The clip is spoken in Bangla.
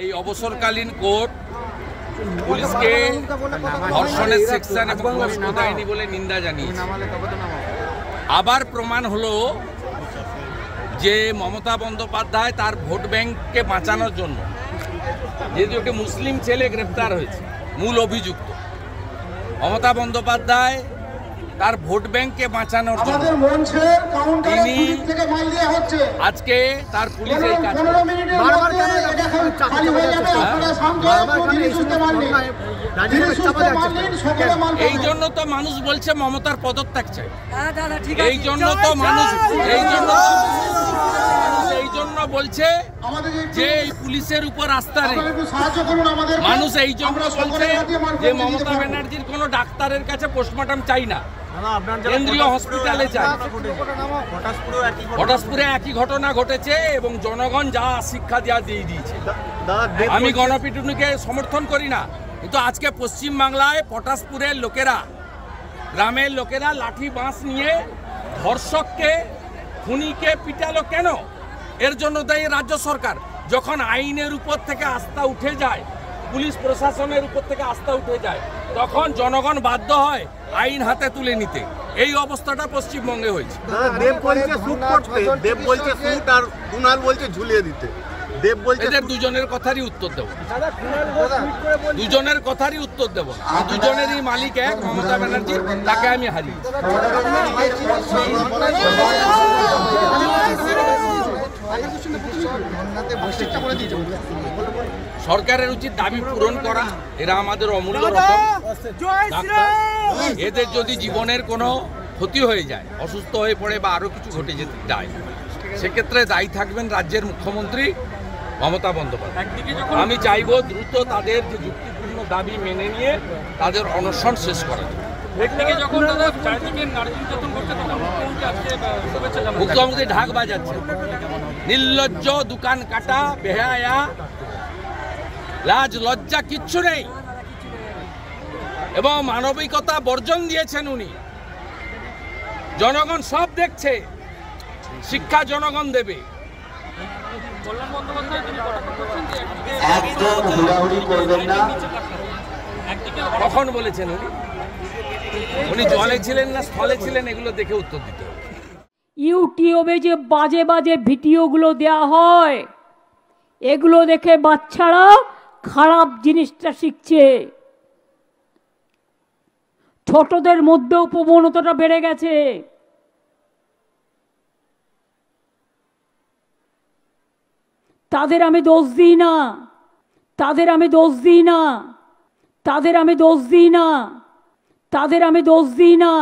এই অবসরকালীন কোর্ট পুলিশকে ধর্ষণের সেকশন এবং ঘোষণা দেয়নি বলে নিন্দা জানিয়েছে। আবার প্রমাণ হলো যে মমতা বন্দ্যোপাধ্যায় তার ভোট ব্যাংককে বাঁচানোর জন্য, যেহেতু একটি মুসলিম ছেলে গ্রেপ্তার হয়েছে মূল অভিযুক্ত, মমতা বন্দ্যোপাধ্যায় তার ভোট ব্যাংককে বাঁচানোর জন্য তিনি আজকে তার পুলিশ এই কাজ এই জন্য তো মানুষ বলছে মমতার পদত্যাগ চাই। এই জন্য তো মানুষ এই জন্য বলছে যে এই পুলিশের উপর আস্থা নেই। মানুষ এই জন্য বলছে যে মমতা ব্যানার্জির কোনো ডাক্তারের কাছে পোস্টমর্টম চাই না, কেন্দ্রীয় হসপিটালে চাই। পটাশপুরে একই ঘটনা ঘটেছে এবং জনগণ যা শিক্ষা দেওয়া দিয়ে দিয়েছে। আমি গণপিটুনিকে সমর্থন করি না, কিন্তু আজকে পশ্চিমবাংলায় পটাশপুরের লোকেরা, গ্রামের লোকেরা লাঠি বাঁশ নিয়ে ধর্ষককে খুনিকে পিটালো কেন? এর জন্য দায়ী রাজ্য সরকার। যখন আইনের উপর থেকে আস্থা উঠে যায়, পুলিশ প্রশাসনের উপর থেকে আস্থা উঠে যায়, তখন জনগণ বাধ্য হয় আইন হাতে তুলে নিতে। এই অবস্থাটা পশ্চিমবঙ্গে হয়েছে। দেব বলছে শুট করতে, দেব বলছে শুট, আর কুণাল বলছে ঝুলিয়ে দিতে। দেব বলছে এদের দুজনের কথারই উত্তর দেব, দুজনের কথারই উত্তর দেব। দুজনেরই মালিক এক, মমতা ব্যানার্জি, তাকে আমি হারি। সরকারের উচিত দাবি পূরণ করা। এরা আমাদের অমূল্য রকম ডাক্তার। এদের যদি জীবনের কোনো ক্ষতি হয়ে যায়, অসুস্থ হয়ে পড়ে বা আরো কিছু ঘটে যেতে যায়, সেক্ষেত্রে দায়ী থাকবেন রাজ্যের মুখ্যমন্ত্রী মমতা বন্দ্যোপাধ্যায়। আমি চাইব দ্রুত তাদের যে যুক্তিপূর্ণ দাবি মেনে নিয়ে তাদের অনশন শেষ করা। মুখ্যমন্ত্রী ঢাক বাজাচ্ছে, নির্লজ্জ, দোকান কাটা, বেহায়া, লাজ লজ্জা কিচ্ছু নেই এবং মানবিকতা বর্জন দিয়েছেন উনি। জনগণ সব দেখছে, শিক্ষা জনগণ দেবে। কখন বলেছেন উনি? উনি জলে ছিলেন না স্থলে ছিলেন, এগুলো দেখে উত্তর দিতে হবে। ইউটিউবে যে বাজে বাজে ভিডিওগুলো দেওয়া হয়, এগুলো দেখে বাচ্চারা খারাপ জিনিসটা শিখছে। ছোটদের মধ্যেও প্রবণতাটা বেড়ে গেছে। তাদের আমি দোষ দিই না, তাদের আমি দোষ দিই না, তাদের আমি দোষ দিই না, তাদের আমি দোষ দিই না।